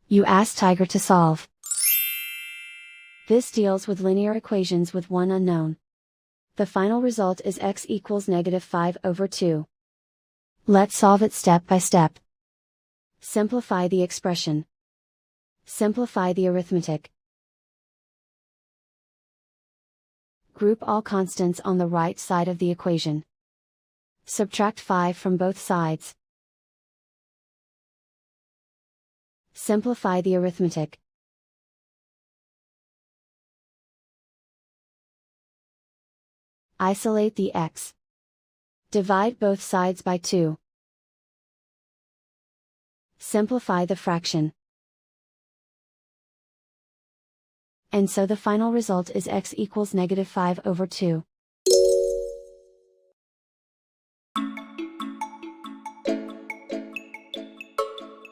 You ask Tiger to solve. This deals with linear equations with one unknown. The final result is x equals -5/2. Let's solve it step by step. Simplify the expression. Simplify the arithmetic. Group all constants on the right side of the equation. Subtract 5 from both sides. Simplify the arithmetic. Isolate the x. Divide both sides by 2. Simplify the fraction. And so the final result is x equals -5/2.